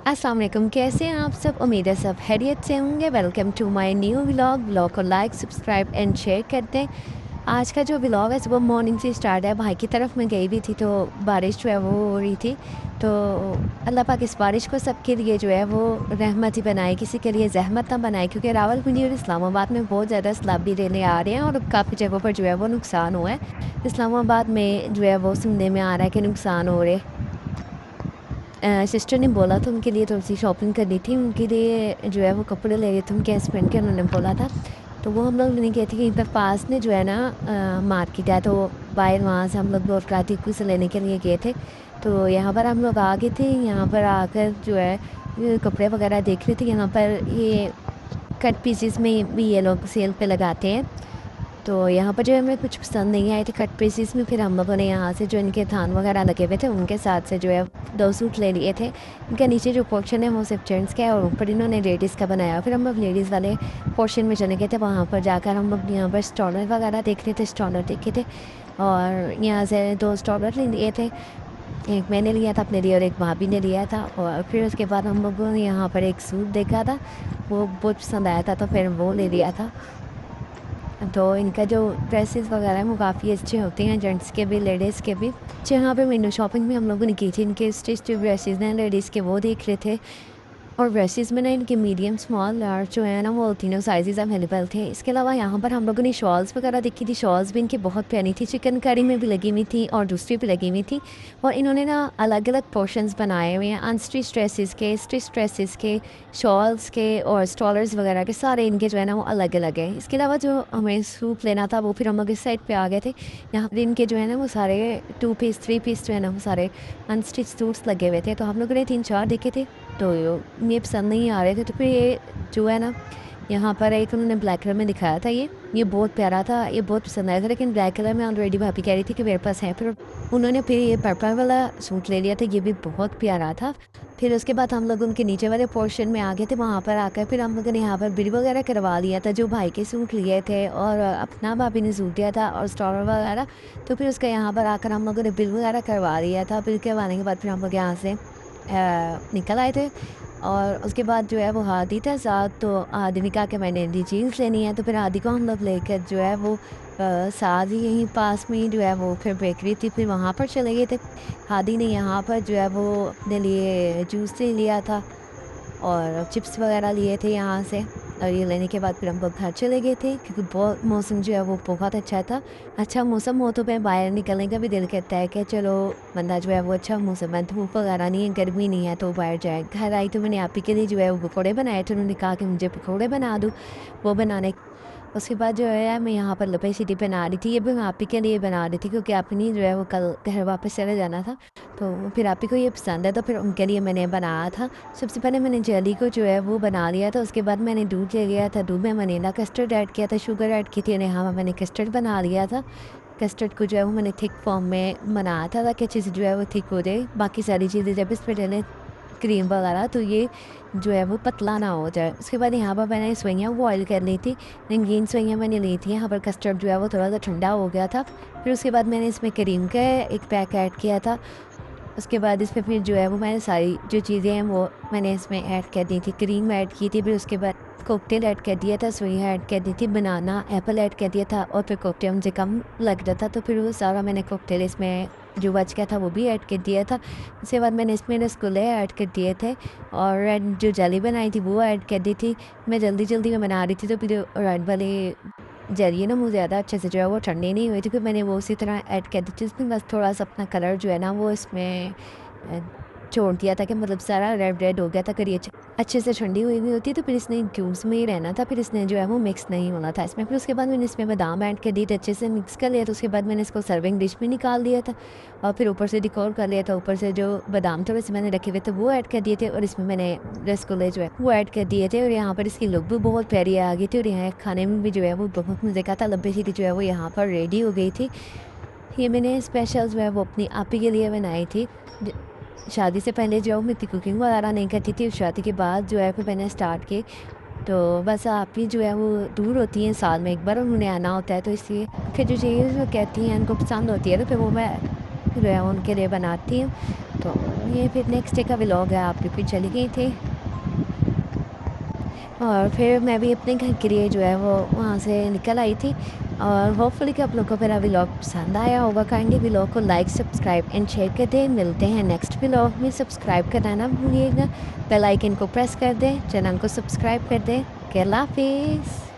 अस्सलाम वालेकुम, कैसे हैं आप सब? उम्मीद है सब खैरियत से होंगे। Welcome to my new vlog को लाइक सब्सक्राइब एंड शेयर करते हैं। आज का जो व्लॉग है सुबह मॉर्निंग से स्टार्ट है। भाई की तरफ मैं गई भी थी तो बारिश जो है वो हो रही थी, तो अल्लाह पाक इस बारिश को सबके लिए जो है वो रहमत ही बनाए, किसी के लिए जहमत ना बनाए, क्योंकि रावलपिंडी और इस्लामाबाद में बहुत ज़्यादा सैलाबी रेले आ रहे हैं और काफ़ी जगहों पर जो है वो नुकसान हुआ है। इस्लामाबाद में जो है वो सुनने में आ रहा है कि नुकसान हो रहे। सिस्टर ने बोला तो उनके लिए थोड़ी सी शॉपिंग करनी थी, उनके लिए जो है वो कपड़े ले रहे थे उनके हस्बैंड के, उन्होंने बोला था। तो वो हम लोग लेने गए थे कि इधर पास में जो है ना मार्केट है, तो बाहर वहाँ से हम लोग लौटकाती से लेने के लिए गए थे। तो यहाँ पर हम लोग आ गए थे। यहाँ पर आकर जो है ये कपड़े वगैरह देख रहे थे। यहाँ पर ये कट पीसेस में भी ये लोग सेल पे लगाते हैं। तो यहाँ पर जो हमें कुछ पसंद नहीं आए थे कट पीसीस में, फिर हम लोगों ने यहाँ से जो इनके थान वगैरह लगे हुए थे उनके साथ से जो है 2 सूट ले लिए थे। इनका नीचे जो पोर्शन है वो सिर्फ जेंट्स का है और ऊपर इन्होंने लेडीज़ का बनाया। फिर हम लोग लेडीज़ वाले पोर्शन में चले गए थे। वहाँ पर जाकर हम लोग यहाँ पर स्टॉलर वगैरह देख रहे थे, स्टॉलर देखे थे और यहाँ से 2 स्टॉलर ले लिए थे। एक मैंने लिया था अपने लिए और एक भाभी ने लिया था। और फिर उसके बाद हम लोगों ने यहाँ पर एक सूट देखा था, वो बहुत पसंद आया था तो फिर वो ले लिया था। तो इनका जो ड्रेसेस वगैरह हैं वो काफ़ी अच्छे होते हैं, जेंट्स के भी लेडीज़ के भी। जहाँ पे विंडो शॉपिंग भी हम लोगों ने की थी, इनके स्टिच जो ड्रेसेस हैं लेडीज़ के वो देख रहे थे। और ड्रेसेस में ना इनके मीडियम स्मॉल लार्ज जो है ना वो तीनों साइजेस अवेलेबल थे। इसके अलावा यहाँ पर हम लोगों ने शॉल्स वगैरह देखी थी। शॉल्स भी इनकी बहुत प्यारी थी, चिकनकारी में भी लगी हुई थी और दूसरी भी लगी हुई थी। और इन्होंने ना अलग अलग पोर्शंस बनाए हुए हैं, अनस्टिच ड्रेसेस के, स्टिच ड्रेसेस के, शॉल्स के और स्टॉलर्स वगैरह के, सारे इनके जो है ना वो अलग अलग है। इसके अलावा जो हमें सूट लेना था वो फिर हम लोग इस साइड पर आ गए थे। यहाँ पर इनके जो है ना वो सारे 2 पीस 3 पीस जो है ना वो सारे अनस्टिच सूट्स लगे हुए थे। तो हम लोगों ने 3-4 देखे थे, तो ये पसंद नहीं आ रहे थे। तो फिर ये जो है ना यहाँ पर एक उन्होंने ब्लैक कलर में दिखाया था, ये बहुत प्यारा था, ये बहुत पसंद आया था। लेकिन ब्लैक कलर में ऑलरेडी भाभी कह रही थी कि मेरे पास है, फिर उन्होंने फिर ये पर्पल वाला सूट ले लिया था, ये भी बहुत प्यारा था। फिर उसके बाद हम लोग उनके नीचे वाले पोर्शन में आ गए थे। वहाँ पर आकर फिर हम लोगों ने यहाँ पर बिल वगैरह करवा लिया था, जो भाई के सूट लिए थे और अपना भाभी ने सूट दिया था और स्टॉलर वगैरह। तो फिर उसका यहाँ पर आकर हम लोगों ने बिल वगैरह करवा लिया था। बिल करवाने के बाद फिर हम लोग यहाँ से निकल आए थे। और उसके बाद जो है वो हादी था साथ, तो हादी ने कहा कि मैंने इनकी जीन्स लेनी है, तो फिर हादी को हम लोग लेकर जो है वो साथ ही यहीं पास में ही जो है वो फिर बेकरी थी, फिर वहाँ पर चले गए थे। हादी ने यहाँ पर जो है वो अपने लिए जूस ले लिया था और चिप्स वगैरह लिए थे यहाँ से। और ये लेने के बाद फिर हम लोग घर चले गए थे, क्योंकि बहुत मौसम जो है वो बहुत अच्छा था। अच्छा मौसम हो तो फिर बाहर निकलने का भी दिल करता है कि चलो बंदा जो है वो अच्छा मौसम है, धूप वगैरह नहीं है, गर्मी नहीं है, तो बाहर जाए। घर आई तो मैंने आप ही के लिए जो है वो पकौड़े बनाए थे। उन्होंने कहा कि मुझे पकौड़े बना दूँ, वो बनाने। उसके बाद जो है मैं यहाँ पर लपे सिटी बना रही थी, ये भी मैं आप ही के लिए बना रही थी, क्योंकि आप ही जो है वो कल घर वापस चले जाना था। तो फिर आप ही को ये पसंद है तो फिर उनके लिए मैंने बनाया था। सबसे पहले मैंने जेली को जो है वो बना लिया था, उसके बाद मैंने दूध ले लिया था, दूध में वनीला कस्टर्ड ऐड किया था, शुगर ऐड की थी, और यहाँ मैंने कस्टर्ड बना लिया था। कस्टर्ड को जो है वो मैंने थिक फॉर्म में बनाया था ताकि अच्छे से जो है वो थिक हो जाए। बाकी सारी चीज़ें जब इस पर डालें क्रीम वगैरह तो ये जो है वो पतला ना हो जाए। उसके बाद यहाँ पर मैंने सवैयाँ बॉयल कर ली थी, रंगीन सवैयाँ मैंने ली थी। यहाँ पर कस्टर्ड जो है वो थोड़ा सा ठंडा हो गया था। फिर उसके बाद मैंने इसमें क्रीम का एक पैक ऐड किया था। उसके बाद इसमें फिर जो है वो मैंने सारी जो चीज़ें हैं वो मैंने इसमें ऐड कर दी थी। क्रीम ऐड की थी, फिर उसके बाद कोकटेल ऐड कर दिया था, सोया ऐड कर दी थी, बनाना एप्पल ऐड कर दिया था, और फिर कोकटेल मुझे कम लग रहा था तो फिर वो सारा मैंने कोकटेल इसमें जो बच गया था वो भी ऐड कर दिया था। उसके बाद मैंने इसमें रसगुल्ले ऐड कर दिए थे और रेड जो जेली बनाई थी वो ऐड कर दी थी। मैं जल्दी जल्दी में बना रही थी तो फिर रेड वाले जेली ना मुझे ज़्यादा अच्छे से जो है वो ठंडी नहीं हुई थी, क्योंकि मैंने वो उसी तरह ऐड कर दी थी। उसमें बस थोड़ा सा अपना कलर जो है ना वो इसमें छोड़ दिया था, कि मतलब सारा रेड रेड हो गया था। करी अच्छे से ठंडी हुई हुई होती तो फिर इसने क्यूब्स में ही रहना था, फिर इसने जो है वो मिक्स नहीं होना था इसमें। फिर उसके बाद मैंने इसमें बादाम ऐड कर दिए थे, अच्छे से मिक्स कर लिया। तो उसके बाद मैंने इसको सर्विंग डिश में निकाल दिया था और फिर ऊपर से डिकोर कर लिया था। ऊपर से जो बादाम थोड़े से मैंने रखे हुए थे वो ऐड कर दिए थे और इसमें मैंने रसगुल्ले जो है वो ऐड कर दिए थे। और यहाँ पर इसकी लुक भी बहुत प्यारी आ गई थी और यहाँ खाने में भी जो है वो बहुत मज़े का था। लंबी सी जो है वो यहाँ पर रेडी हो गई थी। ये मैंने स्पेशल जो है वो अपनी आप ही के लिए बनाई थी। शादी से पहले जो मैं इतनी कुकिंग वगैरह नहीं करती थी, शादी के बाद जो है फिर मैंने स्टार्ट की। तो बस आप ही जो है वो दूर होती हैं, साल में एक बार उन्होंने आना होता है, तो इसलिए फिर जो चीज़ वो कहती हैं उनको पसंद होती है तो फिर वो मैं जो है उनके लिए बनाती हूँ। तो ये फिर नेक्स्ट डे का व्लॉग है। आप फिर चली गई थी और फिर मैं भी अपने घर के लिए जो है वो वहाँ से निकल आई थी। और होपफुली कि आप लोगों को मेरा व्लॉग पसंद आया होगा। काइंडली व्लॉग को लाइक सब्सक्राइब एंड शेयर कर दें। मिलते हैं नेक्स्ट व्लॉग में। सब्सक्राइब करना ना भूलिएगा, बेल आइकन को प्रेस कर दें, चैनल को सब्सक्राइब कर दें। अल्लाह हाफिज़।